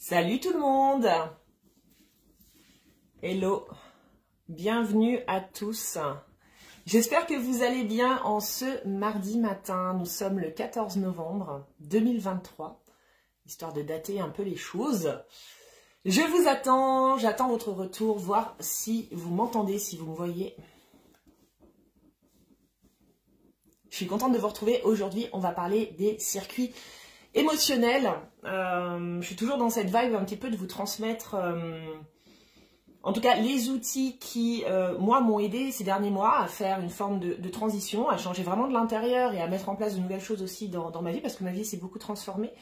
Salut tout le monde! Hello! Bienvenue à tous. J'espère que vous allez bien en ce mardi matin. Nous sommes le 14 novembre 2023, histoire de dater un peu les choses. Je vous attends, j'attends votre retour, voir si vous m'entendez, si vous me voyez. Je suis contente de vous retrouver. Aujourd'hui, on va parler des circuits émotionnels. Je suis toujours dans cette vibe un petit peu de vous transmettre, en tout cas, les outils qui, moi, m'ont aidé ces derniers mois à faire une forme de transition, à changer vraiment de l'intérieur et à mettre en place de nouvelles choses aussi dans ma vie, parce que ma vie s'est beaucoup transformée.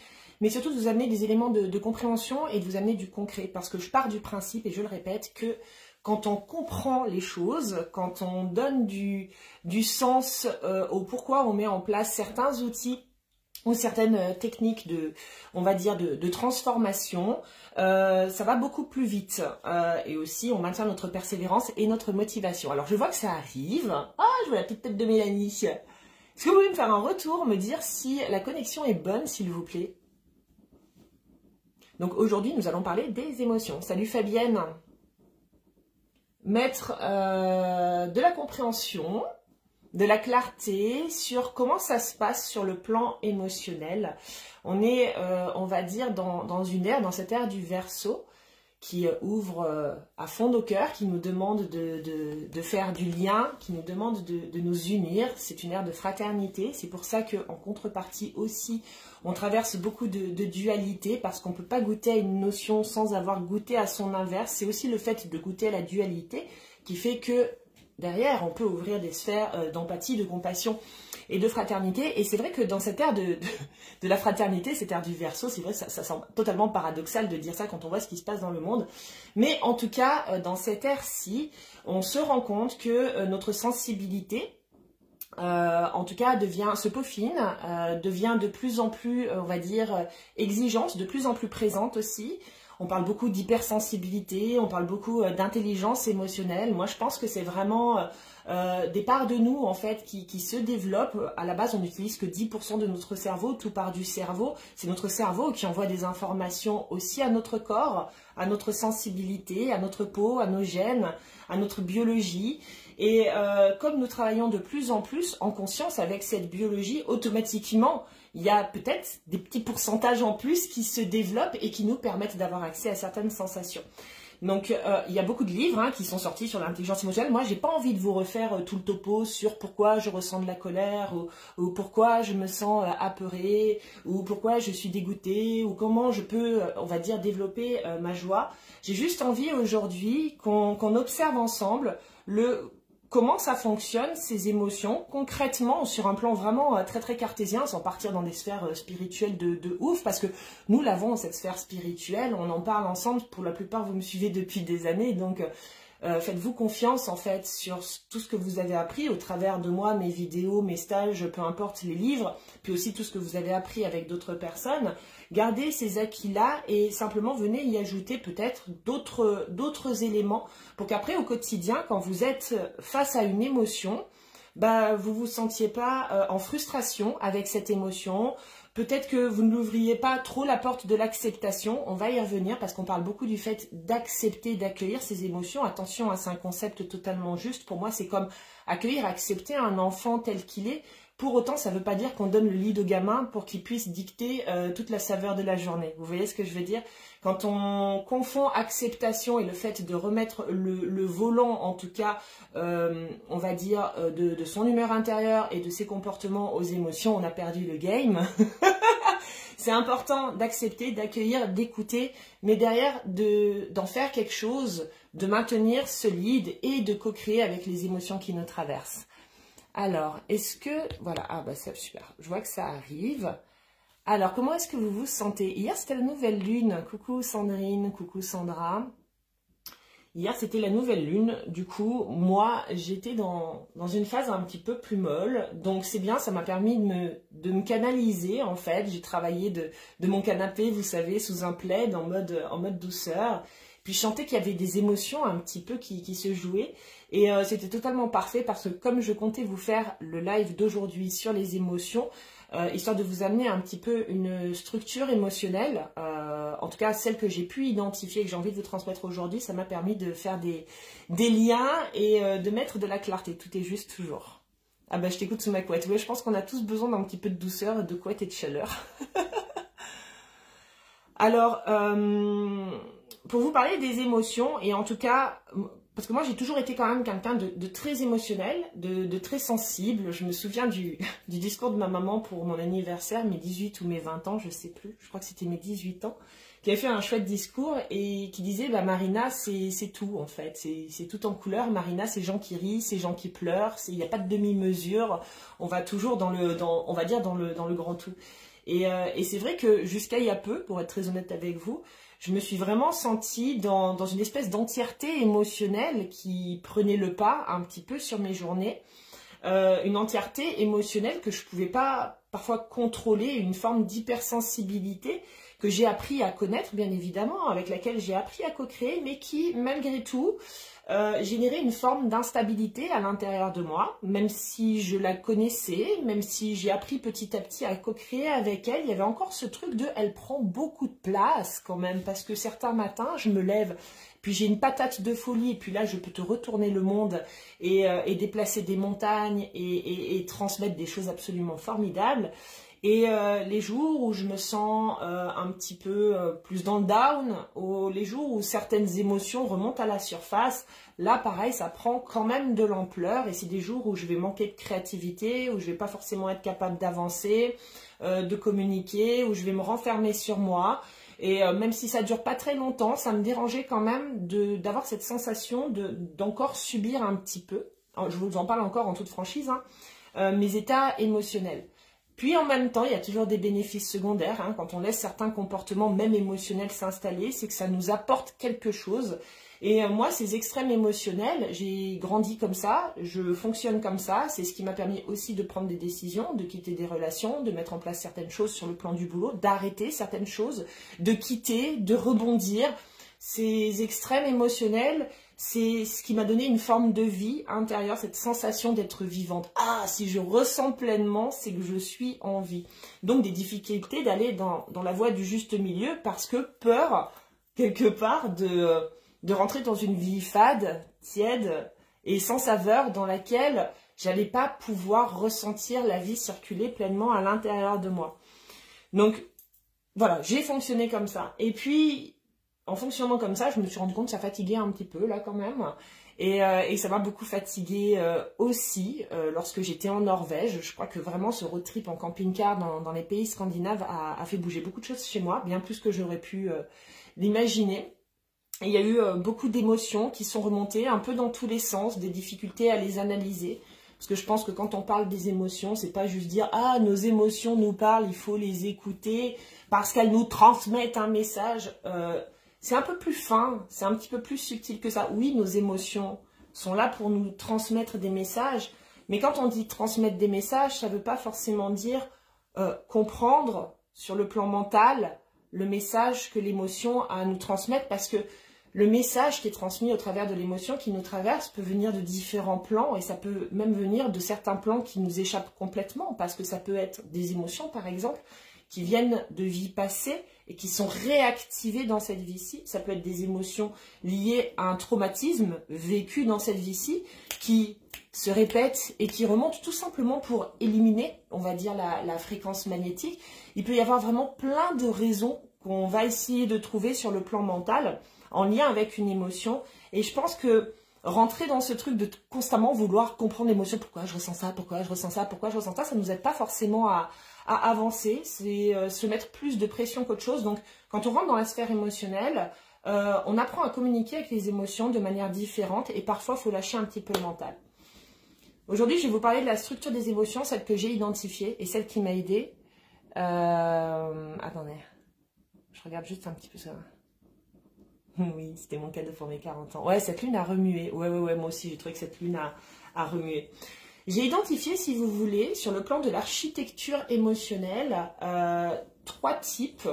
Mais surtout de vous amener des éléments de compréhension et de vous amener du concret, parce que je pars du principe, et je le répète, que quand on comprend les choses, quand on donne du sens au pourquoi on met en place certains outils ou certaines techniques on va dire, de transformation, ça va beaucoup plus vite. Et aussi, on maintient notre persévérance et notre motivation. Alors, je vois que ça arrive. Ah, je vois la petite tête de Mélanie. Est-ce que vous pouvez me faire un retour, me dire si la connexion est bonne, s'il vous plaît? Donc, aujourd'hui, nous allons parler des émotions. Salut Fabienne. Mettre de la compréhension, de la clarté sur comment ça se passe sur le plan émotionnel. On est, on va dire, dans une ère, dans cette ère du Verseau, qui ouvre à fond nos cœurs, qui nous demande de faire du lien, qui nous demande de nous unir. C'est une ère de fraternité. C'est pour ça qu'en contrepartie aussi, on traverse beaucoup de dualité, parce qu'on ne peut pas goûter à une notion sans avoir goûté à son inverse. C'est aussi le fait de goûter à la dualité qui fait que derrière, on peut ouvrir des sphères d'empathie, de compassion et de fraternité. Et c'est vrai que dans cette ère de la fraternité, cette ère du Verseau, c'est vrai, ça semble totalement paradoxal de dire ça quand on voit ce qui se passe dans le monde. Mais en tout cas, dans cette ère-ci, on se rend compte que notre sensibilité, en tout cas, se peaufine, devient de plus en plus, on va dire, exigeante, de plus en plus présente aussi. On parle beaucoup d'hypersensibilité, on parle beaucoup d'intelligence émotionnelle. Moi, je pense que c'est vraiment des parts de nous, en fait, qui se développent. À la base, on n'utilise que 10% de notre cerveau, tout part du cerveau. C'est notre cerveau qui envoie des informations aussi à notre corps, à notre sensibilité, à notre peau, à nos gènes, à notre biologie. Et comme nous travaillons de plus en plus en conscience avec cette biologie, automatiquement, il y a peut-être des petits pourcentages en plus qui se développent et qui nous permettent d'avoir accès à certaines sensations. Donc, il y a beaucoup de livres qui sont sortis sur l'intelligence émotionnelle. Moi, j'ai pas envie de vous refaire tout le topo sur pourquoi je ressens de la colère ou pourquoi je me sens apeurée ou pourquoi je suis dégoûtée ou comment je peux, on va dire, développer ma joie. J'ai juste envie aujourd'hui qu'on observe ensemble comment ça fonctionne, ces émotions, concrètement, sur un plan vraiment très très cartésien, sans partir dans des sphères spirituelles de ouf, parce que nous l'avons, cette sphère spirituelle, on en parle ensemble, pour la plupart vous me suivez depuis des années, donc faites-vous confiance en fait sur tout ce que vous avez appris au travers de moi, mes vidéos, mes stages, peu importe les livres, puis aussi tout ce que vous avez appris avec d'autres personnes. Gardez ces acquis-là et simplement venez y ajouter peut-être d'autres éléments pour qu'après au quotidien, quand vous êtes face à une émotion, bah, vous ne vous sentiez pas en frustration avec cette émotion. Peut-être que vous ne l'ouvriez pas trop la porte de l'acceptation. On va y revenir parce qu'on parle beaucoup du fait d'accepter, d'accueillir ces émotions. Attention, c'est un concept totalement juste. Pour moi, c'est comme accueillir, accepter un enfant tel qu'il est. Pour autant, ça ne veut pas dire qu'on donne le lead au gamin pour qu'il puisse dicter toute la saveur de la journée. Vous voyez ce que je veux dire? Quand on confond acceptation et le fait de remettre le volant, en tout cas, on va dire, de son humeur intérieure et de ses comportements aux émotions, on a perdu le game. C'est important d'accepter, d'accueillir, d'écouter, mais derrière d'en faire quelque chose, de maintenir ce lead et de co-créer avec les émotions qui nous traversent. Alors, est-ce que... Voilà, ah bah c'est super, je vois que ça arrive. Alors, comment est-ce que vous vous sentez? Hier, c'était la nouvelle lune. Coucou Sandrine, coucou Sandra. Hier, c'était la nouvelle lune. Du coup, moi, j'étais dans une phase un petit peu plus molle. Donc, c'est bien, ça m'a permis de me canaliser, en fait. J'ai travaillé de mon canapé, vous savez, sous un plaid, en mode douceur. Puis je sentais qu'il y avait des émotions un petit peu qui se jouaient. Et c'était totalement parfait parce que comme je comptais vous faire le live d'aujourd'hui sur les émotions, histoire de vous amener un petit peu une structure émotionnelle en tout cas celle que j'ai pu identifier, que j'ai envie de vous transmettre aujourd'hui, ça m'a permis de faire des liens et de mettre de la clarté. Tout est juste toujours. Ah bah je t'écoute sous ma couette. Ouais, je pense qu'on a tous besoin d'un petit peu de douceur, de couette et de chaleur. Alors, pour vous parler des émotions, et en tout cas, parce que moi j'ai toujours été quand même quelqu'un de très émotionnel, de très sensible. Je me souviens du discours de ma maman pour mon anniversaire, mes 18 ou mes 20 ans, je sais plus, je crois que c'était mes 18 ans, qui avait fait un chouette discours et qui disait bah, Marina c'est tout en fait, c'est tout en couleur. Marina c'est gens qui rient, c'est gens qui pleurent, il n'y a pas de demi-mesure, on va toujours on va dire dans le grand tout. Et c'est vrai que jusqu'à il y a peu, pour être très honnête avec vous, je me suis vraiment sentie dans une espèce d'entièreté émotionnelle qui prenait le pas un petit peu sur mes journées. Une entièreté émotionnelle que je ne pouvais pas parfois contrôler, une forme d'hypersensibilité que j'ai appris à connaître, bien évidemment, avec laquelle j'ai appris à co-créer, mais qui, malgré tout, générait une forme d'instabilité à l'intérieur de moi, même si je la connaissais, même si j'ai appris petit à petit à co-créer avec elle, il y avait encore ce truc de « elle prend beaucoup de place quand même », parce que certains matins, je me lève, puis j'ai une patate de folie, et puis là, je peux te retourner le monde et déplacer des montagnes et transmettre des choses absolument formidables. Et les jours où je me sens un petit peu plus dans le down, ou les jours où certaines émotions remontent à la surface, là pareil ça prend quand même de l'ampleur et c'est des jours où je vais manquer de créativité, où je vais pas forcément être capable d'avancer, de communiquer, où je vais me renfermer sur moi. Et même si ça dure pas très longtemps, ça me dérangeait quand même d'avoir cette sensation d'encore subir un petit peu, je vous en parle encore en toute franchise, hein, mes états émotionnels. Puis en même temps, il y a toujours des bénéfices secondaires, hein, quand on laisse certains comportements, même émotionnels, s'installer, c'est que ça nous apporte quelque chose. Et moi, ces extrêmes émotionnels, j'ai grandi comme ça, je fonctionne comme ça, c'est ce qui m'a permis aussi de prendre des décisions, de quitter des relations, de mettre en place certaines choses sur le plan du boulot, d'arrêter certaines choses, de quitter, de rebondir. Ces extrêmes émotionnels, c'est ce qui m'a donné une forme de vie intérieure, cette sensation d'être vivante. Ah, si je ressens pleinement, c'est que je suis en vie. Donc des difficultés d'aller dans la voie du juste milieu parce que peur, quelque part, de rentrer dans une vie fade, tiède et sans saveur dans laquelle j'allais pas pouvoir ressentir la vie circuler pleinement à l'intérieur de moi. Donc voilà, j'ai fonctionné comme ça. Et puis en fonctionnant comme ça, je me suis rendu compte que ça fatiguait un petit peu là quand même. Et ça m'a beaucoup fatiguée aussi lorsque j'étais en Norvège. Je crois que vraiment ce road trip en camping-car dans les pays scandinaves a fait bouger beaucoup de choses chez moi, bien plus que j'aurais pu l'imaginer. Et il y a eu beaucoup d'émotions qui sont remontées un peu dans tous les sens, des difficultés à les analyser. Parce que je pense que quand on parle des émotions, c'est pas juste dire « Ah, nos émotions nous parlent, il faut les écouter parce qu'elles nous transmettent un message ». C'est un peu plus fin, c'est un petit peu plus subtil que ça. Oui, nos émotions sont là pour nous transmettre des messages, mais quand on dit transmettre des messages, ça ne veut pas forcément dire comprendre sur le plan mental le message que l'émotion a à nous transmettre, parce que le message qui est transmis au travers de l'émotion qui nous traverse peut venir de différents plans, et ça peut même venir de certains plans qui nous échappent complètement, parce que ça peut être des émotions, par exemple, qui viennent de vies passées et qui sont réactivées dans cette vie-ci. Ça peut être des émotions liées à un traumatisme vécu dans cette vie-ci qui se répètent et qui remontent tout simplement pour éliminer, on va dire, la fréquence magnétique. Il peut y avoir vraiment plein de raisons qu'on va essayer de trouver sur le plan mental en lien avec une émotion. Et je pense que rentrer dans ce truc de constamment vouloir comprendre l'émotion, pourquoi je ressens ça, pourquoi je ressens ça, pourquoi je ressens ça, ça ne nous aide pas forcément à avancer, c'est se mettre plus de pression qu'autre chose. Donc quand on rentre dans la sphère émotionnelle, on apprend à communiquer avec les émotions de manière différente et parfois il faut lâcher un petit peu le mental. Aujourd'hui, je vais vous parler de la structure des émotions, celle que j'ai identifiée et celle qui m'a aidée. Attendez, je regarde juste un petit peu ça. Oui, c'était mon cadeau pour mes 40 ans. Ouais, cette lune a remué. Ouais, moi aussi, j'ai trouvé que cette lune a remué. J'ai identifié, si vous voulez, sur le plan de l'architecture émotionnelle, 3 types,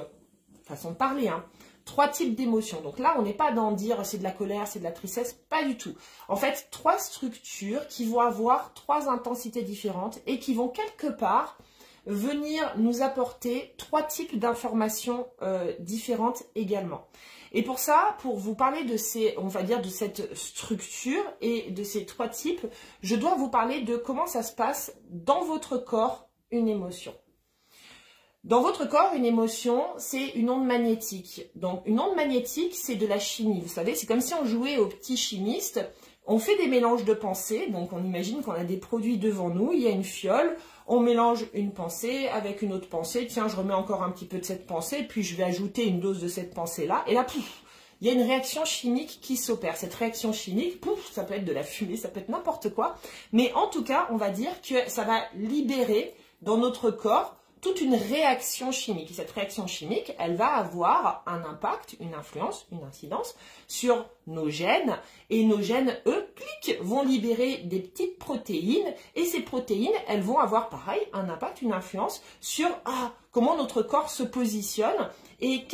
façon de parler, hein, 3 types d'émotions. Donc là, on n'est pas dans dire c'est de la colère, c'est de la tristesse, pas du tout. En fait, 3 structures qui vont avoir 3 intensités différentes et qui vont quelque part venir nous apporter 3 types d'informations différentes également. Et pour ça, pour vous parler de ces, on va dire, de cette structure et de ces 3 types, je dois vous parler de comment ça se passe dans votre corps, une émotion. Dans votre corps, une émotion, c'est une onde magnétique. Donc, une onde magnétique, c'est de la chimie. Vous savez, c'est comme si on jouait au petit chimiste. On fait des mélanges de pensées. Donc, on imagine qu'on a des produits devant nous. Il y a une fiole. On mélange une pensée avec une autre pensée. Tiens, je remets encore un petit peu de cette pensée. Puis, je vais ajouter une dose de cette pensée-là. Et là, pouf, il y a une réaction chimique qui s'opère. Cette réaction chimique, pouf, ça peut être de la fumée, ça peut être n'importe quoi. Mais en tout cas, on va dire que ça va libérer dans notre corps toute une réaction chimique. Et cette réaction chimique, elle va avoir un impact, une influence, une incidence sur nos gènes. Et nos gènes, eux, vont libérer des petites protéines. Et ces protéines, elles vont avoir pareil, un impact, une influence sur comment notre corps se positionne et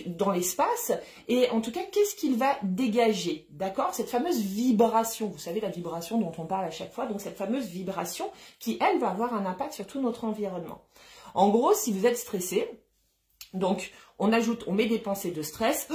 dans l'espace. Et en tout cas, qu'est-ce qu'il va dégager. D'accord? Cette fameuse vibration, vous savez, la vibration dont on parle à chaque fois. Donc cette fameuse vibration qui, elle, va avoir un impact sur tout notre environnement. En gros, si vous êtes stressé, donc on met des pensées de stress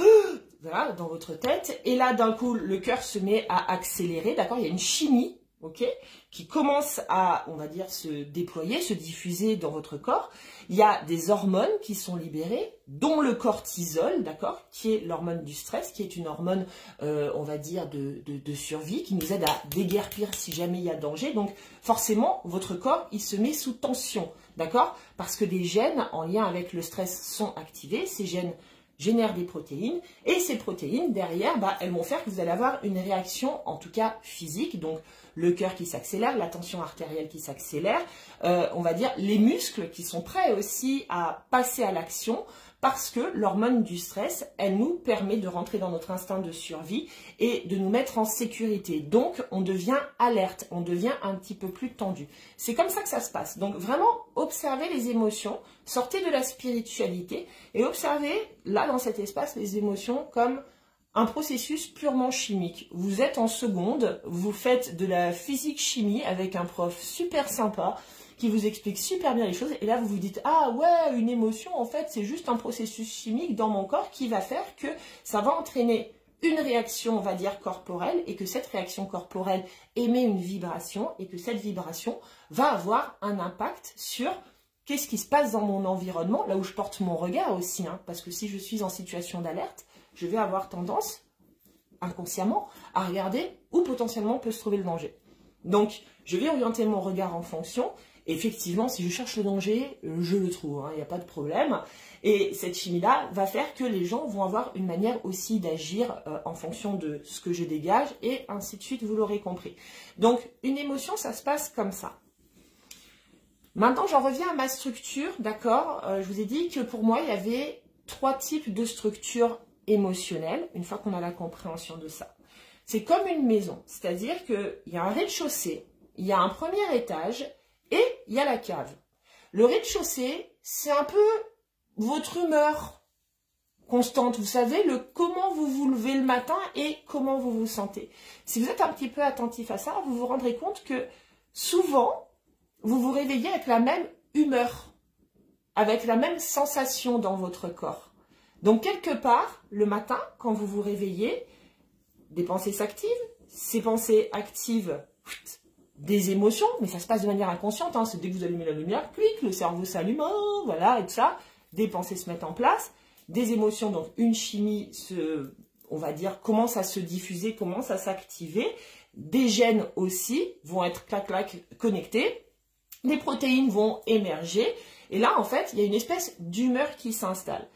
voilà, dans votre tête, et là d'un coup le cœur se met à accélérer, d'accord? Il y a une chimie, ok, qui commence à, on va dire, se déployer, se diffuser dans votre corps. Il y a des hormones qui sont libérées, dont le cortisol, d'accord, qui est l'hormone du stress, qui est une hormone, on va dire, de survie, qui nous aide à déguerpir si jamais il y a danger. Donc forcément, votre corps, il se met sous tension. D'accord? Parce que des gènes en lien avec le stress sont activés, ces gènes génèrent des protéines, et ces protéines, derrière, elles vont faire que vous allez avoir une réaction, en tout cas physique, donc le cœur qui s'accélère, la tension artérielle qui s'accélère, on va dire les muscles qui sont prêts aussi à passer à l'action, parce que l'hormone du stress, elle nous permet de rentrer dans notre instinct de survie et de nous mettre en sécurité. Donc, on devient alerte, on devient un petit peu plus tendu. C'est comme ça que ça se passe. Donc, vraiment, observez les émotions, sortez de la spiritualité et observez, là, dans cet espace, les émotions comme un processus purement chimique. Vous êtes en seconde, vous faites de la physique-chimie avec un prof super sympa, qui vous explique super bien les choses, et là vous vous dites « Ah ouais, une émotion, en fait, c'est juste un processus chimique dans mon corps qui va faire que ça va entraîner une réaction, on va dire, corporelle, et que cette réaction corporelle émet une vibration, et que cette vibration va avoir un impact sur qu'est-ce qui se passe dans mon environnement, là où je porte mon regard aussi, hein, parce que si je suis en situation d'alerte, je vais avoir tendance, inconsciemment, à regarder où potentiellement peut se trouver le danger. Donc, je vais orienter mon regard en fonction. Effectivement, si je cherche le danger, je le trouve, il n'y a pas de problème. Et cette chimie-là va faire que les gens vont avoir une manière aussi d'agir en fonction de ce que je dégage, et ainsi de suite, vous l'aurez compris. Donc, une émotion, ça se passe comme ça. Maintenant, j'en reviens à ma structure, d'accord? Je vous ai dit que pour moi, il y avait 3 types de structures émotionnelles, une fois qu'on a la compréhension de ça. C'est comme une maison, c'est-à-dire qu'il y a un rez-de-chaussée, il y a un premier étage, et il y a la cave. Le rez-de-chaussée, c'est un peu votre humeur constante. Vous savez, comment vous vous levez le matin et comment vous vous sentez. Si vous êtes un petit peu attentif à ça, vous vous rendrez compte que souvent, vous vous réveillez avec la même humeur, avec la même sensation dans votre corps. Donc, quelque part, le matin, quand vous vous réveillez, des pensées s'activent. Ces pensées activent des émotions, mais ça se passe de manière inconsciente, hein. C'est dès que vous allumez la lumière, clic, le cerveau s'allume, voilà, et tout ça, des pensées se mettent en place, des émotions, donc une chimie on va dire, commence à se diffuser, commence à s'activer, des gènes aussi vont être clac-clac connectés, des protéines vont émerger, et là, en fait, il y a une espèce d'humeur qui s'installe.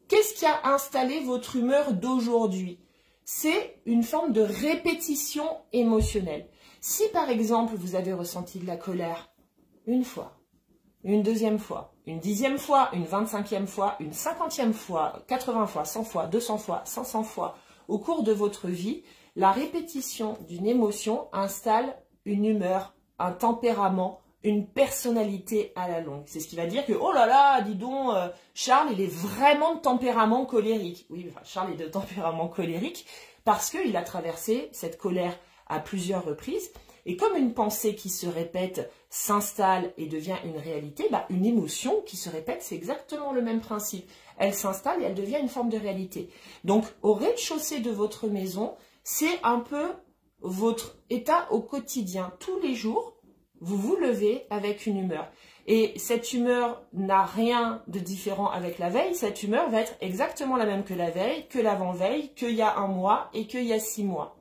Qu'est-ce qui a installé votre humeur d'aujourd'hui? C'est une forme de répétition émotionnelle. Si par exemple vous avez ressenti de la colère une fois, une deuxième fois, une 10e fois, une 25e fois, une 50e fois, 80 fois, 100 fois, 200 fois, 500 fois, au cours de votre vie, la répétition d'une émotion installe une humeur, un tempérament, une personnalité à la longue. C'est ce qui va dire que, oh là là, dis donc, Charles, il est vraiment de tempérament colérique. Oui, enfin, Charles est de tempérament colérique parce qu'il a traversé cette colère à plusieurs reprises. Et comme une pensée qui se répète s'installe et devient une réalité, bah, une émotion qui se répète, c'est exactement le même principe. Elle s'installe et elle devient une forme de réalité. Donc, au rez-de-chaussée de votre maison, c'est un peu votre état au quotidien. Tous les jours, vous vous levez avec une humeur. Et cette humeur n'a rien de différent avec la veille. Cette humeur va être exactement la même que la veille, que l'avant-veille, qu'il y a un mois et qu'il y a 6 mois.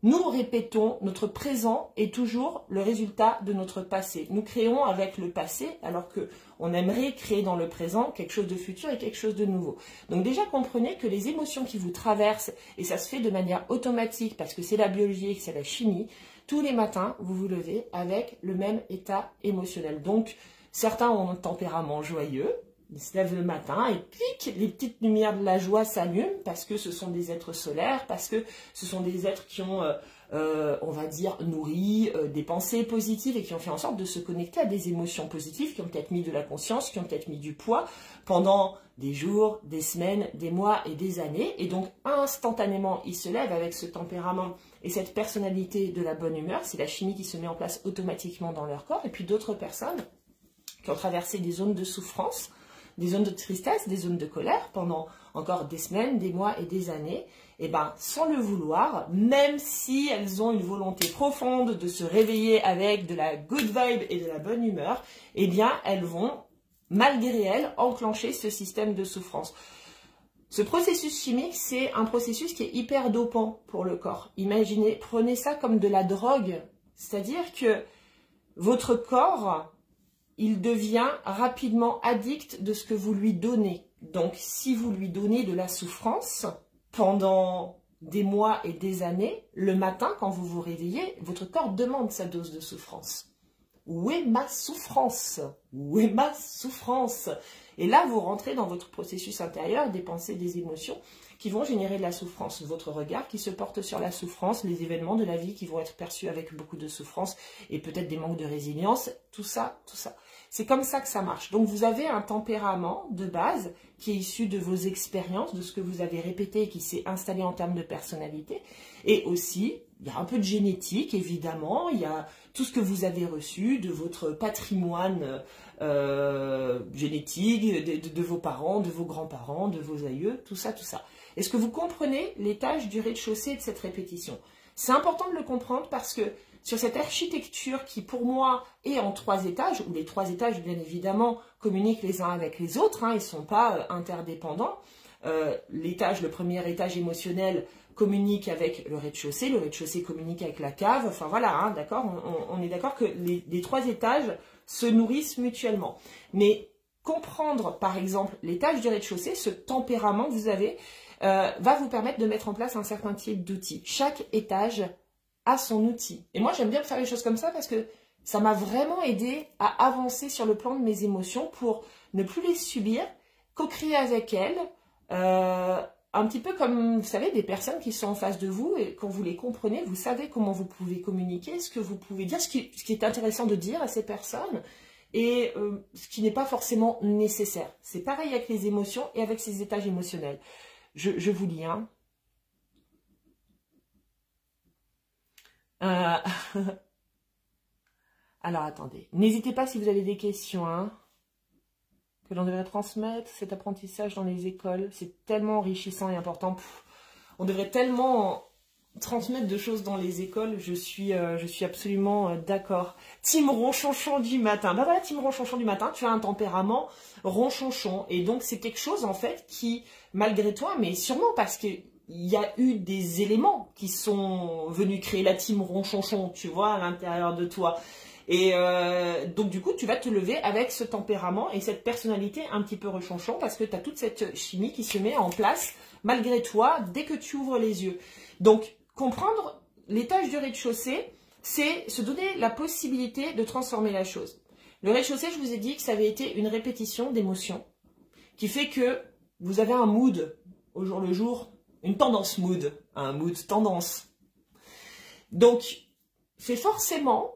Nous répétons, notre présent est toujours le résultat de notre passé. Nous créons avec le passé, alors qu'on aimerait créer dans le présent quelque chose de futur et quelque chose de nouveau. Donc déjà, comprenez que les émotions qui vous traversent, et ça se fait de manière automatique, parce que c'est la biologie et que c'est la chimie, tous les matins, vous vous levez avec le même état émotionnel. Donc, certains ont un tempérament joyeux, ils se lèvent le matin et pique, les petites lumières de la joie s'allument parce que ce sont des êtres solaires, parce que ce sont des êtres qui ont, on va dire, nourri des pensées positives et qui ont fait en sorte de se connecter à des émotions positives, qui ont peut-être mis de la conscience, qui ont peut-être mis du poids pendant des jours, des semaines, des mois et des années. Et donc, instantanément, ils se lèvent avec ce tempérament et cette personnalité de la bonne humeur. C'est la chimie qui se met en place automatiquement dans leur corps. Et puis d'autres personnes qui ont traversé des zones de souffrance, des zones de tristesse, des zones de colère pendant encore des semaines, des mois et des années, et ben sans le vouloir, même si elles ont une volonté profonde de se réveiller avec de la good vibe et de la bonne humeur, eh bien elles vont, malgré elles, enclencher ce système de souffrance. Ce processus chimique, c'est un processus qui est hyper dopant pour le corps. Imaginez, prenez ça comme de la drogue, c'est-à-dire que votre corps, il devient rapidement addict de ce que vous lui donnez. Donc, si vous lui donnez de la souffrance pendant des mois et des années, le matin, quand vous vous réveillez, votre corps demande sa dose de souffrance. Où est ma souffrance? Où est ma souffrance? Et là, vous rentrez dans votre processus intérieur, des pensées, des émotions qui vont générer de la souffrance. Votre regard qui se porte sur la souffrance, les événements de la vie qui vont être perçus avec beaucoup de souffrance et peut-être des manques de résilience, tout ça, tout ça. C'est comme ça que ça marche. Donc, vous avez un tempérament de base qui est issu de vos expériences, de ce que vous avez répété et qui s'est installé en termes de personnalité. Et aussi, il y a un peu de génétique, évidemment. Il y a tout ce que vous avez reçu de votre patrimoine génétique, de vos parents, de vos grands-parents, de vos aïeux, tout ça, tout ça. Est-ce que vous comprenez les tâches du rez-de-chaussée de cette répétition? C'est important de le comprendre parce que sur cette architecture qui, pour moi, est en 3 étages, où les 3 étages, bien évidemment, communiquent les uns avec les autres, hein, ils ne sont pas interdépendants. Le premier étage émotionnel communique avec le rez-de-chaussée communique avec la cave, enfin voilà, hein, d'accord, on est d'accord que les 3 étages se nourrissent mutuellement. Mais comprendre, par exemple, l'étage du rez-de-chaussée, ce tempérament que vous avez, va vous permettre de mettre en place un certain type d'outils. Chaque étage a son outil. Et moi, j'aime bien faire les choses comme ça parce que ça m'a vraiment aidé à avancer sur le plan de mes émotions pour ne plus les subir, co-créer avec elles, un petit peu comme, vous savez, des personnes qui sont en face de vous et quand vous les comprenez, vous savez comment vous pouvez communiquer, ce que vous pouvez dire, ce qui est intéressant de dire à ces personnes et ce qui n'est pas forcément nécessaire. C'est pareil avec les émotions et avec ces étages émotionnels. Je vous lis, hein. Alors, attendez. N'hésitez pas si vous avez des questions, hein, que l'on devrait transmettre cet apprentissage dans les écoles. C'est tellement enrichissant et important. On devrait tellement transmettre de choses dans les écoles. Je suis absolument d'accord. Team ronchonchon du matin. Bah voilà, team ronchonchon du matin, tu as un tempérament ronchonchon. Et donc, c'est quelque chose, en fait, qui, malgré toi, mais sûrement parce que il y a eu des éléments qui sont venus créer la team ronchonchon, tu vois, à l'intérieur de toi. Et donc, du coup, tu vas te lever avec ce tempérament et cette personnalité un petit peu ronchonchon parce que tu as toute cette chimie qui se met en place malgré toi dès que tu ouvres les yeux. Donc, comprendre l'étage du rez-de-chaussée, c'est se donner la possibilité de transformer la chose. Le rez-de-chaussée, je vous ai dit que ça avait été une répétition d'émotions qui fait que vous avez un mood au jour le jour, une tendance mood, un mood tendance. Donc, c'est forcément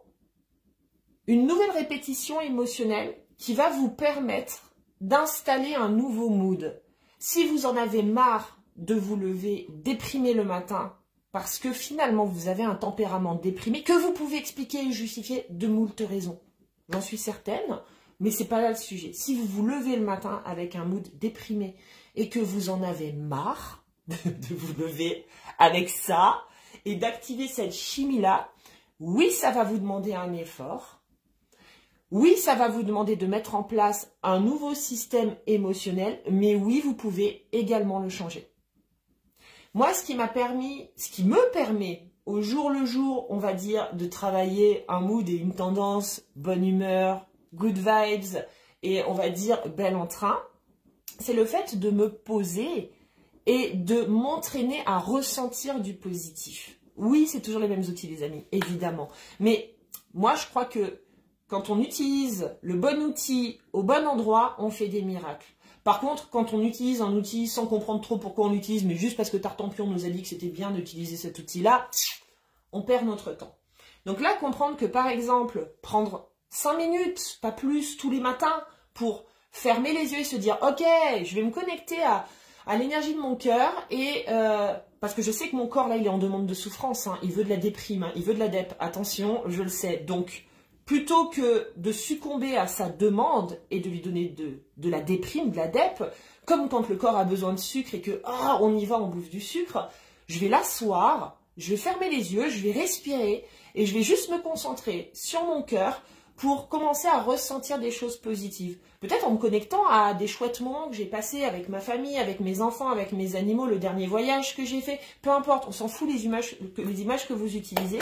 une nouvelle répétition émotionnelle qui va vous permettre d'installer un nouveau mood. Si vous en avez marre de vous lever déprimé le matin parce que finalement, vous avez un tempérament déprimé que vous pouvez expliquer et justifier de moult raisons. J'en suis certaine, mais c'est pas là le sujet. Si vous vous levez le matin avec un mood déprimé et que vous en avez marre de vous lever avec ça et d'activer cette chimie-là, oui, ça va vous demander un effort. Oui, ça va vous demander de mettre en place un nouveau système émotionnel, mais oui, vous pouvez également le changer. Moi, ce qui me permet au jour le jour, on va dire, de travailler un mood et une tendance, bonne humeur, good vibes, et on va dire bel entrain, c'est le fait de me poser et de m'entraîner à ressentir du positif. Oui, c'est toujours les mêmes outils, les amis, évidemment. Mais moi, je crois que quand on utilise le bon outil au bon endroit, on fait des miracles. Par contre, quand on utilise un outil sans comprendre trop pourquoi on l'utilise, mais juste parce que Tartampion nous a dit que c'était bien d'utiliser cet outil-là, on perd notre temps. Donc là, comprendre que par exemple, prendre 5 minutes, pas plus, tous les matins, pour fermer les yeux et se dire « Ok, je vais me connecter à l'énergie de mon cœur et parce que je sais que mon corps, là, il est en demande de souffrance, hein, il veut de la déprime, hein, il veut de la dep, attention, je le sais. Donc, plutôt que de succomber à sa demande et de lui donner de la déprime, de la dep, comme quand le corps a besoin de sucre et que on y va, on bouffe du sucre, je vais l'asseoir, je vais fermer les yeux, je vais respirer et je vais juste me concentrer sur mon cœur pour commencer à ressentir des choses positives. Peut-être en me connectant à des chouettes moments que j'ai passés avec ma famille, avec mes enfants, avec mes animaux, le dernier voyage que j'ai fait, peu importe, on s'en fout les images que vous utilisez.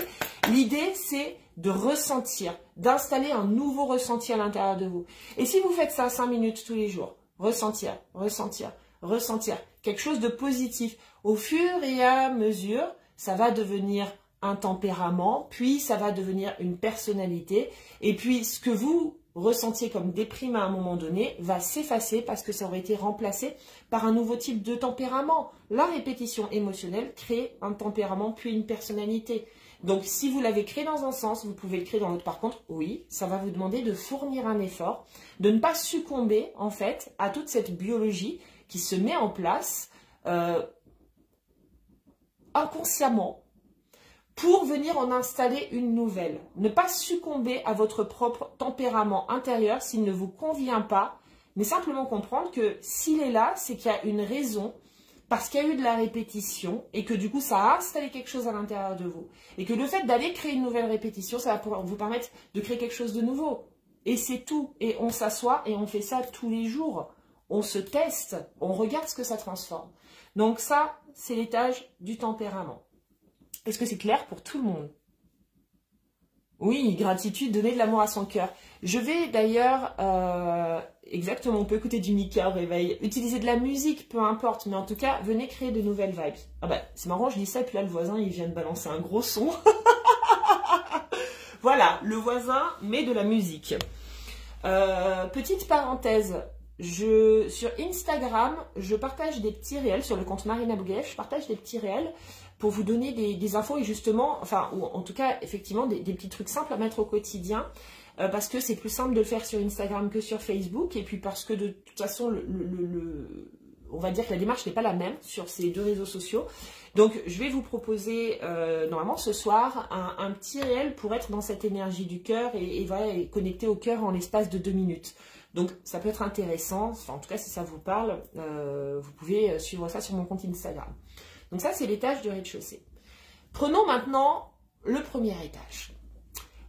L'idée, c'est de ressentir, d'installer un nouveau ressenti à l'intérieur de vous. Et si vous faites ça 5 minutes tous les jours, ressentir, ressentir, ressentir, quelque chose de positif, au fur et à mesure, ça va devenir un tempérament, puis ça va devenir une personnalité, et puis ce que vous ressentiez comme déprime à un moment donné va s'effacer parce que ça aurait été remplacé par un nouveau type de tempérament. La répétition émotionnelle crée un tempérament puis une personnalité. Donc si vous l'avez créé dans un sens, vous pouvez le créer dans l'autre. Par contre, oui, ça va vous demander de fournir un effort, de ne pas succomber en fait à toute cette biologie qui se met en place inconsciemment pour venir en installer une nouvelle. Ne pas succomber à votre propre tempérament intérieur s'il ne vous convient pas, mais simplement comprendre que s'il est là, c'est qu'il y a une raison, parce qu'il y a eu de la répétition et que du coup, ça a installé quelque chose à l'intérieur de vous. Et que le fait d'aller créer une nouvelle répétition, ça va pouvoir vous permettre de créer quelque chose de nouveau. Et c'est tout. Et on s'assoit et on fait ça tous les jours. On se teste, on regarde ce que ça transforme. Donc ça, c'est l'étage du tempérament. Est-ce que c'est clair pour tout le monde? Oui, gratitude, donner de l'amour à son cœur. Je vais d'ailleurs, exactement, on peut écouter du Mika au réveil, utiliser de la musique, peu importe, mais en tout cas, venez créer de nouvelles vibes. Ah bah, c'est marrant, je dis ça, et puis là, le voisin, il vient de balancer un gros son. Voilà, le voisin met de la musique. Petite parenthèse, sur Instagram, je partage des petits réels, sur le compte Marina Bougueff, je partage des petits réels pour vous donner des infos et justement, enfin, ou en tout cas, effectivement, des petits trucs simples à mettre au quotidien, parce que c'est plus simple de le faire sur Instagram que sur Facebook, et puis parce que de toute façon, on va dire que la démarche n'est pas la même sur ces deux réseaux sociaux. Donc, je vais vous proposer, normalement, ce soir, un petit réel pour être dans cette énergie du cœur et voilà, et connecter au cœur en l'espace de 2 minutes. Donc, ça peut être intéressant, enfin, en tout cas, si ça vous parle, vous pouvez suivre ça sur mon compte Instagram. Donc ça, c'est l'étage du rez-de-chaussée. Prenons maintenant le premier étage.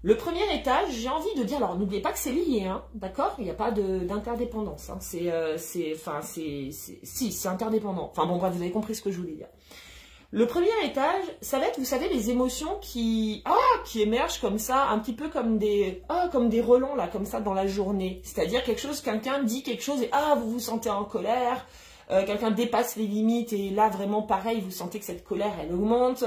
Le premier étage, j'ai envie de dire, alors n'oubliez pas que c'est lié, hein, d'accord? Il n'y a pas d'interdépendance. Hein, c'est interdépendant. Enfin bon, bref, vous avez compris ce que je voulais dire. Le premier étage, ça va être, vous savez, les émotions qui émergent comme ça, un petit peu comme des relents, là, comme ça, dans la journée. C'est-à-dire quelqu'un dit quelque chose et vous vous sentez en colère. Quelqu'un dépasse les limites et là vraiment pareil, vous sentez que cette colère elle augmente,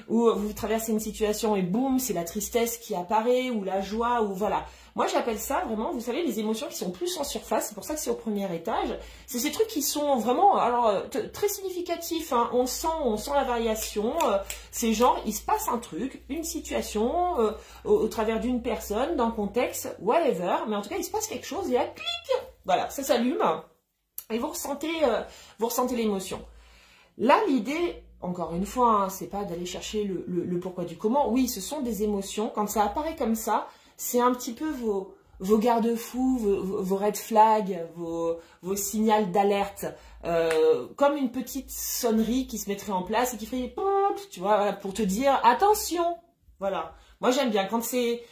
ou vous traversez une situation et boum, c'est la tristesse qui apparaît, ou la joie, ou voilà. Moi j'appelle ça vraiment, vous savez, les émotions qui sont plus en surface, c'est pour ça que c'est au premier étage. C'est ces trucs qui sont vraiment, alors très significatifs, hein. On sent la variation, c'est genre il se passe un truc, une situation, au travers d'une personne, d'un contexte, whatever, mais en tout cas il se passe quelque chose et là, clic, voilà, ça s'allume. Et vous ressentez l'émotion. Là, l'idée, encore une fois, hein, c'est pas d'aller chercher le pourquoi du comment. Oui, ce sont des émotions. Quand ça apparaît comme ça, c'est un petit peu vos garde-fous, vos red flags, vos signaux d'alerte. Comme une petite sonnerie qui se mettrait en place et qui ferait pop, tu vois, pour te dire attention. Voilà. Moi, j'aime bien quand c'est...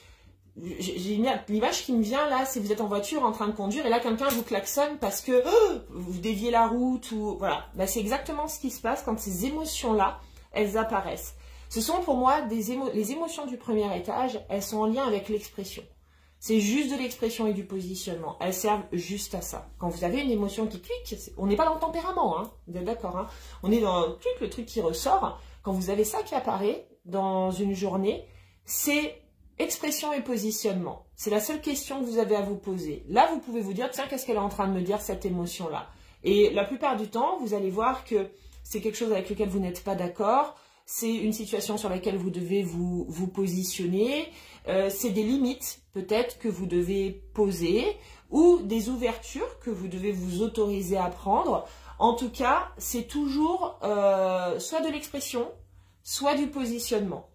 L'image qui me vient là, c'est vous êtes en voiture en train de conduire et là quelqu'un vous klaxonne parce que vous déviez la route ou voilà. Ben, c'est exactement ce qui se passe quand ces émotions-là, elles apparaissent. Ce sont pour moi les émotions du premier étage, elles sont en lien avec l'expression. C'est juste de l'expression et du positionnement. Elles servent juste à ça. Quand vous avez une émotion qui clique, on n'est pas dans le tempérament, hein, vous êtes d'accord, hein, on est dans le truc qui ressort. Quand vous avez ça qui apparaît dans une journée, c'est expression et positionnement. C'est la seule question que vous avez à vous poser. Là, vous pouvez vous dire, tiens, qu'est-ce qu'elle est en train de me dire, cette émotion-là? Et la plupart du temps, vous allez voir que c'est quelque chose avec lequel vous n'êtes pas d'accord, c'est une situation sur laquelle vous devez vous positionner, c'est des limites peut-être que vous devez poser, ou des ouvertures que vous devez vous autoriser à prendre. En tout cas, c'est toujours soit de l'expression, soit du positionnement.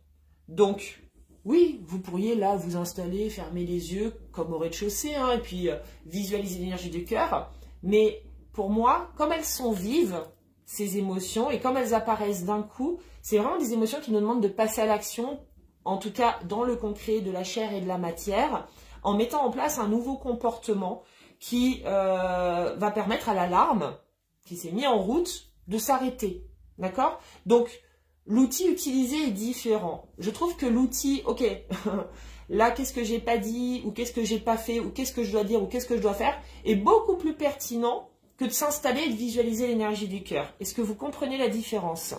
Donc, oui, vous pourriez là vous installer, fermer les yeux comme au rez-de-chaussée, hein, et puis visualiser l'énergie du cœur. Mais pour moi, comme elles sont vives, ces émotions, et comme elles apparaissent d'un coup, c'est vraiment des émotions qui nous demandent de passer à l'action, en tout cas dans le concret de la chair et de la matière, en mettant en place un nouveau comportement qui va permettre à l'alarme qui s'est mis en route de s'arrêter. D'accord? Donc, l'outil utilisé est différent. Je trouve que l'outil, ok, là, qu'est-ce que j'ai pas dit, ou qu'est-ce que j'ai pas fait, ou qu'est-ce que je dois dire, ou qu'est-ce que je dois faire, est beaucoup plus pertinent que de s'installer et de visualiser l'énergie du cœur. Est-ce que vous comprenez la différence?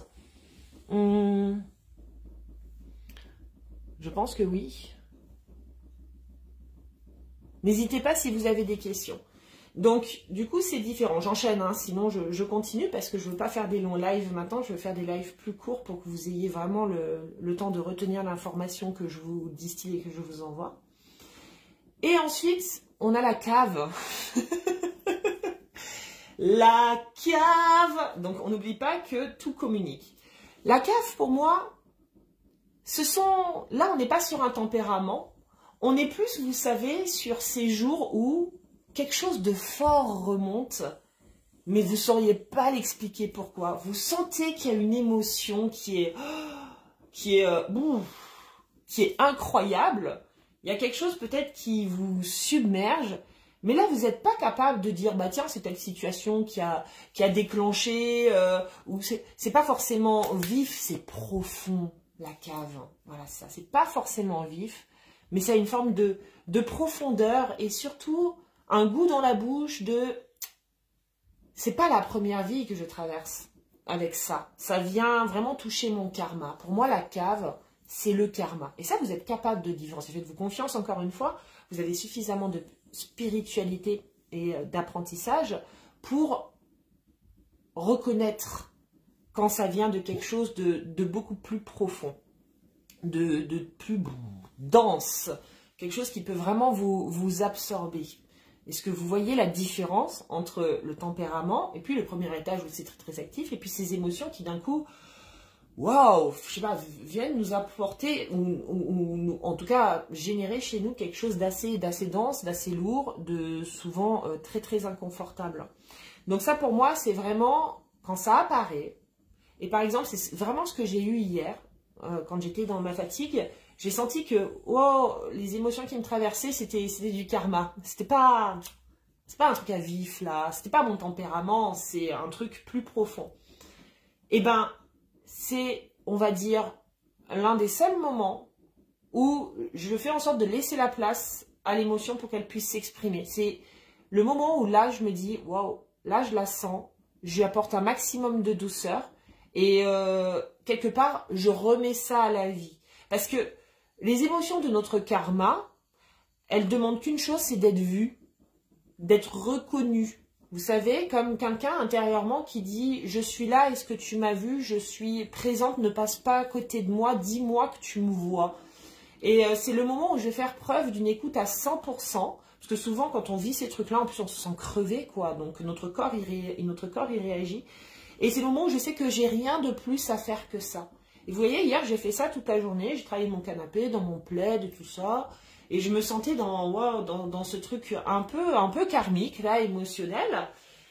Je pense que oui. N'hésitez pas si vous avez des questions. Donc, du coup, c'est différent. J'enchaîne, hein, sinon je continue parce que je ne veux pas faire des longs lives maintenant. Je veux faire des lives plus courts pour que vous ayez vraiment le temps de retenir l'information que je vous distille et que je vous envoie. Et ensuite, on a la cave. La cave. Donc, on n'oublie pas que tout communique. La cave, pour moi, là, on n'est pas sur un tempérament. On est plus, vous savez, sur ces jours où quelque chose de fort remonte, mais vous ne sauriez pas l'expliquer pourquoi. Vous sentez qu'il y a une émotion qui est incroyable. Il y a quelque chose peut-être qui vous submerge, mais là, vous n'êtes pas capable de dire, bah tiens, c'est telle situation qui a déclenché, ou c'est pas forcément vif, c'est profond, la cave. Voilà, ça, c'est pas forcément vif, mais ça a une forme de profondeur et surtout un goût dans la bouche c'est pas la première vie que je traverse avec ça. Ça vient vraiment toucher mon karma. Pour moi, la cave, c'est le karma. Et ça, vous êtes capable de différencier. Faites-vous confiance, encore une fois. Vous avez suffisamment de spiritualité et d'apprentissage pour reconnaître quand ça vient de quelque chose de beaucoup plus profond, de plus dense, quelque chose qui peut vraiment vous absorber. Est-ce que vous voyez la différence entre le tempérament et puis le premier étage où c'est très très actif et puis ces émotions qui d'un coup, waouh, je sais pas, viennent nous apporter ou en tout cas générer chez nous quelque chose d'assez dense, d'assez lourd, de souvent très très inconfortable. Donc ça pour moi c'est vraiment quand ça apparaît et par exemple c'est vraiment ce que j'ai eu hier quand j'étais dans ma fatigue. J'ai senti que les émotions qui me traversaient, c'était du karma. C'est pas un truc à vif, là. C'était pas mon tempérament, c'est un truc plus profond. Et ben, c'est, on va dire, l'un des seuls moments où je fais en sorte de laisser la place à l'émotion pour qu'elle puisse s'exprimer. C'est le moment où là, je me dis, waouh, là, je la sens, je lui apporte un maximum de douceur et quelque part, je remets ça à la vie. Parce que les émotions de notre karma, elles demandent qu'une chose, c'est d'être vues, d'être reconnues. Vous savez, comme quelqu'un intérieurement qui dit « Je suis là, est-ce que tu m'as vu? Je suis présente, ne passe pas à côté de moi, dis-moi que tu me vois. » Et c'est le moment où je vais faire preuve d'une écoute à 100%, parce que souvent, quand on vit ces trucs-là, en plus, on se sent crevé, quoi. Donc, notre corps, il réagit. Et c'est le moment où je sais que j'ai rien de plus à faire que ça. Et vous voyez, hier, j'ai fait ça toute la journée. J'ai travaillé mon canapé, dans mon plaid, tout ça. Et je me sentais dans ce truc un peu karmique, là, émotionnel.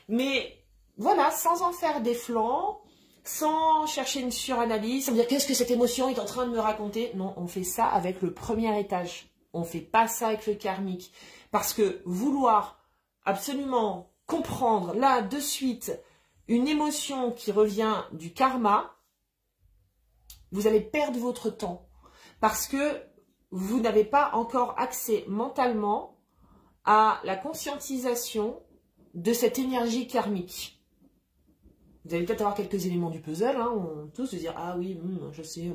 Mais voilà, sans en faire des flancs, sans chercher une suranalyse, sans me dire qu'est-ce que cette émotion est en train de me raconter. Non, on fait ça avec le premier étage. On ne fait pas ça avec le karmique. Parce que vouloir absolument comprendre, là, de suite, une émotion qui revient du karma, vous allez perdre votre temps. Parce que vous n'avez pas encore accès mentalement à la conscientisation de cette énergie karmique. Vous allez peut-être avoir quelques éléments du puzzle, hein, tous se dire, ah oui, je sais,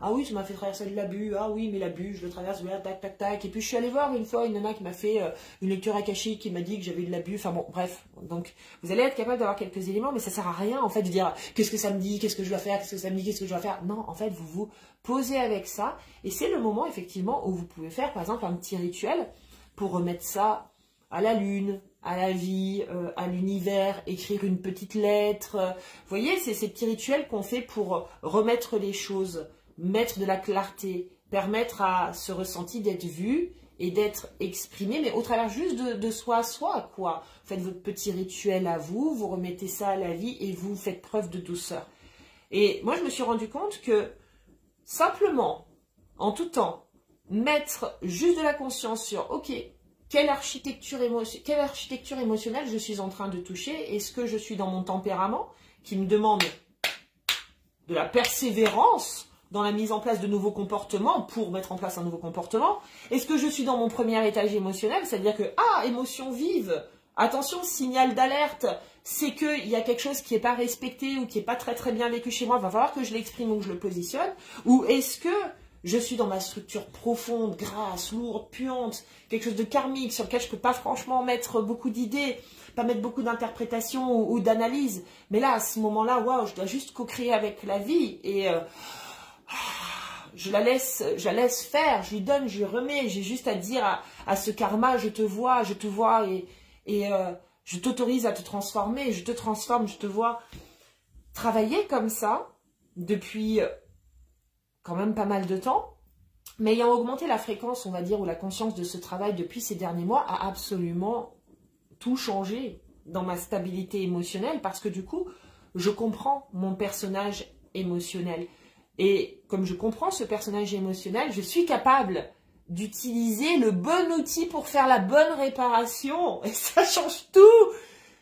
ah oui, ça m'a fait traverser de l'abus, ah oui, mais l'abus, je le traverse, tac, tac, tac. Et puis je suis allée voir une fois une nana qui m'a fait une lecture akashique, qui m'a dit que j'avais de l'abus, enfin bon, bref. Donc, vous allez être capable d'avoir quelques éléments, mais ça sert à rien, en fait, de dire, qu'est-ce que ça me dit, qu'est-ce que je dois faire, qu'est-ce que ça me dit, qu'est-ce que je dois faire. Non, en fait, vous vous posez avec ça, et c'est le moment, effectivement, où vous pouvez faire, par exemple, un petit rituel pour remettre ça à la lune, à la vie, à l'univers, écrire une petite lettre. Vous voyez, c'est ces petits rituels qu'on fait pour remettre les choses, mettre de la clarté, permettre à ce ressenti d'être vu et d'être exprimé, mais au travers juste de soi à soi, quoi. Vous faites votre petit rituel à vous, vous remettez ça à la vie et vous faites preuve de douceur. Et moi, je me suis rendu compte que simplement, en tout temps, mettre juste de la conscience sur, ok, quelle architecture émotionnelle je suis en train de toucher? Est-ce que je suis dans mon tempérament qui me demande de la persévérance dans la mise en place de nouveaux comportements pour mettre en place un nouveau comportement? Est-ce que je suis dans mon premier étage émotionnel? C'est-à-dire que, ah, émotion vive, attention, signal d'alerte, c'est qu'il y a quelque chose qui n'est pas respecté ou qui n'est pas très très bien vécu chez moi, il va falloir que je l'exprime ou que je le positionne. Ou est-ce que je suis dans ma structure profonde, grasse, lourde, puante, quelque chose de karmique sur lequel je ne peux pas franchement mettre beaucoup d'idées, pas mettre beaucoup d'interprétations ou d'analyse. Mais là, à ce moment-là, waouh, je dois juste co-créer avec la vie et je la laisse faire, je lui donne, je lui remets. J'ai juste à dire à ce karma, je te vois et je t'autorise à te transformer, je te transforme, je te vois. Travailler comme ça depuis quand même pas mal de temps, mais ayant augmenté la fréquence, on va dire, ou la conscience de ce travail depuis ces derniers mois, a absolument tout changé dans ma stabilité émotionnelle, parce que du coup, je comprends mon personnage émotionnel. Et comme je comprends ce personnage émotionnel, je suis capable d'utiliser le bon outil pour faire la bonne réparation. Et ça change tout.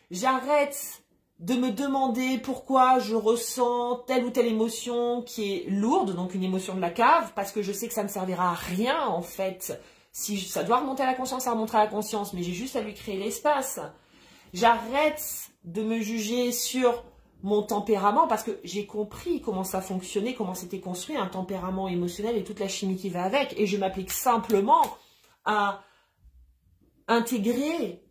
J'arrête de me demander pourquoi je ressens telle ou telle émotion qui est lourde, donc une émotion de la cave, parce que je sais que ça ne servira à rien en fait. Si ça doit remonter à la conscience, ça remontera à la conscience, mais j'ai juste à lui créer l'espace. J'arrête de me juger sur mon tempérament parce que j'ai compris comment ça fonctionnait, comment c'était construit, un tempérament émotionnel et toute la chimie qui va avec, et je m'applique simplement à intégrer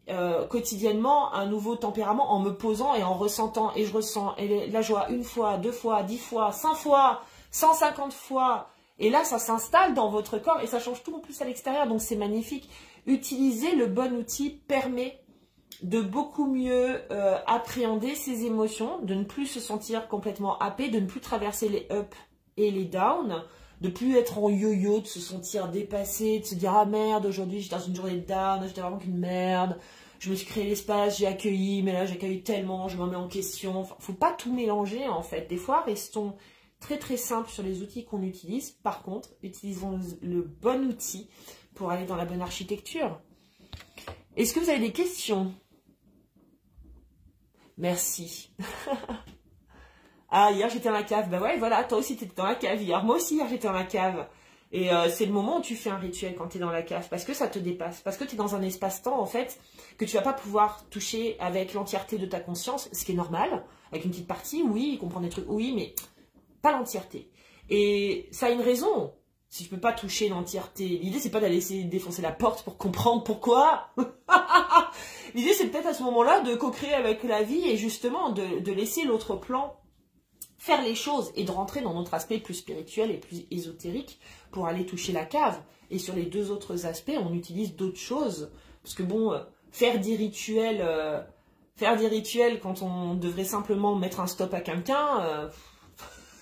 quotidiennement un nouveau tempérament en me posant et en ressentant, et je ressens la joie une fois, 2 fois, 10 fois, 100 fois, 150 fois, et là ça s'installe dans votre corps et ça change tout en plus à l'extérieur, donc c'est magnifique. Utiliser le bon outil permet de beaucoup mieux appréhender ses émotions, de ne plus se sentir complètement happé, de ne plus traverser les ups et les downs, de plus être en yo-yo, de se sentir dépassé, de se dire « Ah merde, aujourd'hui j'étais dans une journée de down, j'étais vraiment qu'une merde, je me suis créé l'espace, j'ai accueilli, mais là j'accueille tellement, je m'en mets en question. » Enfin, faut pas tout mélanger en fait. Des fois, restons très très simples sur les outils qu'on utilise. Par contre, utilisons le bon outil pour aller dans la bonne architecture. Est-ce que vous avez des questions? Merci. Ah, hier j'étais dans la cave. Ben ouais, voilà, toi aussi t'étais dans la cave hier. Moi aussi hier j'étais dans la cave. Et c'est le moment où tu fais un rituel quand tu es dans la cave, parce que ça te dépasse, parce que tu es dans un espace-temps en fait, que tu vas pas pouvoir toucher avec l'entièreté de ta conscience, ce qui est normal, avec une petite partie, oui, comprendre des trucs, oui, mais pas l'entièreté. Et ça a une raison, si je peux pas toucher l'entièreté. L'idée c'est pas d'aller essayer de défoncer la porte pour comprendre pourquoi. L'idée c'est peut-être à ce moment-là de co-créer avec la vie et justement de laisser l'autre plan faire les choses et de rentrer dans notre aspect plus spirituel et plus ésotérique pour aller toucher la cave. Et sur les 2 autres aspects, on utilise d'autres choses. Parce que bon, faire des rituels faire des rituels quand on devrait simplement mettre un stop à quelqu'un,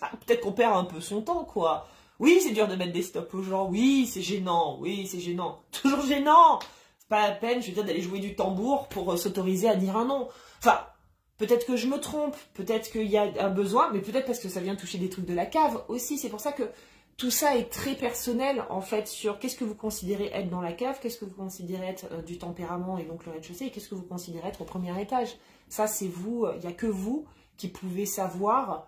peut-être qu'on perd un peu son temps, quoi. Oui, c'est dur de mettre des stops aux gens, oui, c'est gênant, toujours gênant. C'est pas la peine, je veux dire, d'aller jouer du tambour pour s'autoriser à dire un non. Enfin, peut-être que je me trompe, peut-être qu'il y a un besoin, mais peut-être parce que ça vient toucher des trucs de la cave aussi. C'est pour ça que tout ça est très personnel, en fait, sur qu'est-ce que vous considérez être dans la cave, qu'est-ce que vous considérez être du tempérament et donc le rez-de-chaussée, et qu'est-ce que vous considérez être au premier étage. Ça, c'est vous, il n'y a que vous qui pouvez savoir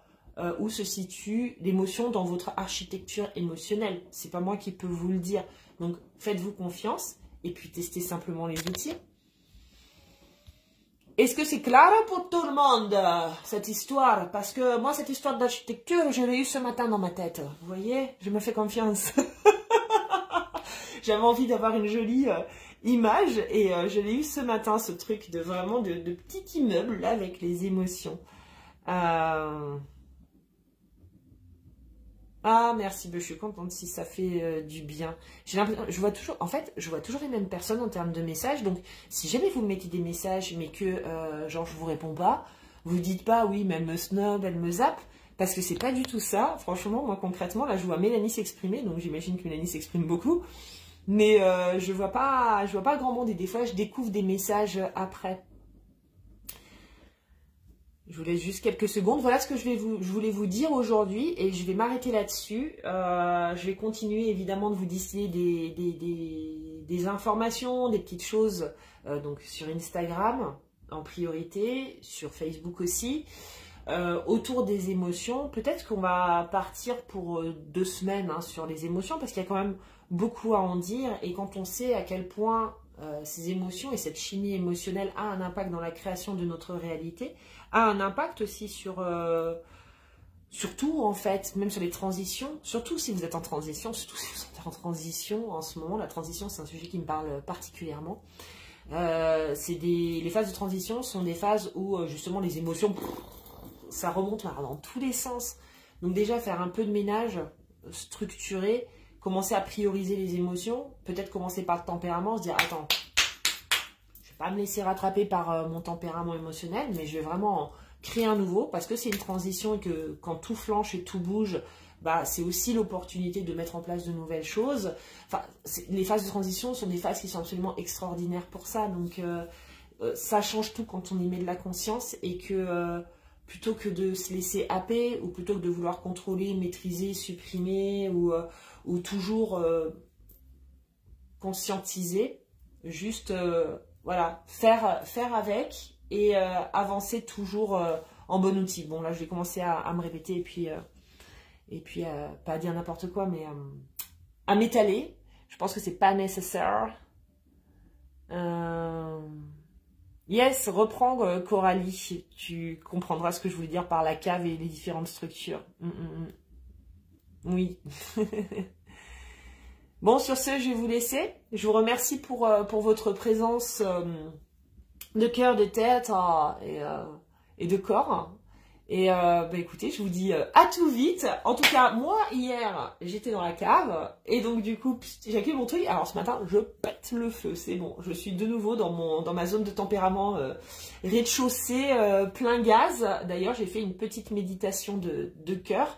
où se situe l'émotion dans votre architecture émotionnelle. C'est pas moi qui peux vous le dire. Donc, faites-vous confiance et puis testez simplement les outils. Est-ce que c'est clair pour tout le monde, cette histoire? Parce que moi, cette histoire d'architecture, je l'ai eue ce matin dans ma tête. Vous voyez, je me fais confiance. J'avais envie d'avoir une jolie image et je l'ai eu ce matin, ce truc de vraiment de petit immeuble là, avec les émotions. Ah, merci, je suis contente si ça fait du bien. J'ai l'impression, je vois toujours les mêmes personnes en termes de messages. Donc, si jamais vous me mettez des messages, mais que, genre, je vous réponds pas, vous dites pas, oui, mais elle me snob, elle me zappe, parce que c'est pas du tout ça. Franchement, moi, concrètement, là, je vois Mélanie s'exprimer, donc j'imagine que Mélanie s'exprime beaucoup. Mais je vois pas grand monde, et des fois, je découvre des messages après. Je vous laisse juste quelques secondes. Voilà ce que je voulais vous dire aujourd'hui et je vais m'arrêter là-dessus. Je vais continuer évidemment de vous distiller des informations, des petites choses donc sur Instagram en priorité, sur Facebook aussi, autour des émotions. Peut-être qu'on va partir pour 2 semaines sur les émotions parce qu'il y a quand même beaucoup à en dire et quand on sait à quel point ces émotions et cette chimie émotionnelle a un impact dans la création de notre réalité, a un impact aussi sur tout en fait, même sur les transitions, surtout si vous êtes en transition, surtout si vous êtes en transition en ce moment. La transition, c'est un sujet qui me parle particulièrement. Les phases de transition sont des phases où justement les émotions, ça remonte dans tous les sens. Donc déjà faire un peu de ménage structuré, commencer à prioriser les émotions, peut-être commencer par le tempérament, se dire attends, je vais pas me laisser rattraper par mon tempérament émotionnel, mais je vais vraiment créer un nouveau, parce que c'est une transition et que quand tout flanche et tout bouge, bah, c'est aussi l'opportunité de mettre en place de nouvelles choses. Enfin, les phases de transition sont des phases qui sont absolument extraordinaires pour ça, donc ça change tout quand on y met de la conscience et que plutôt que de se laisser happer ou plutôt que de vouloir contrôler, maîtriser, supprimer ou toujours conscientiser, juste voilà, faire avec et avancer toujours en bon outil. Bon là je vais commencer à me répéter et puis pas à dire n'importe quoi, mais à m'étaler. Je pense que c'est pas nécessaire. Yes, reprends Coralie, tu comprendras ce que je voulais dire par la cave et les différentes structures. Oui. Bon, sur ce, je vais vous laisser. Je vous remercie pour votre présence de cœur, de tête et de corps. Et bah, écoutez, je vous dis à tout vite. En tout cas, moi, hier, j'étais dans la cave. Et donc, du coup, j'ai accueilli mon truc. Alors, ce matin, je pète le feu. C'est bon. Je suis de nouveau dans ma zone de tempérament rez-de-chaussée, plein gaz. D'ailleurs, j'ai fait une petite méditation de cœur.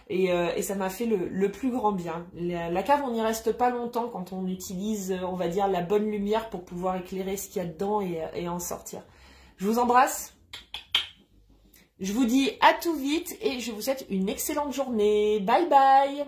Et ça m'a fait le plus grand bien. La cave, on n'y reste pas longtemps quand on utilise, on va dire, la bonne lumière pour pouvoir éclairer ce qu'il y a dedans et en sortir. Je vous embrasse. Je vous dis à tout vite et je vous souhaite une excellente journée. Bye bye!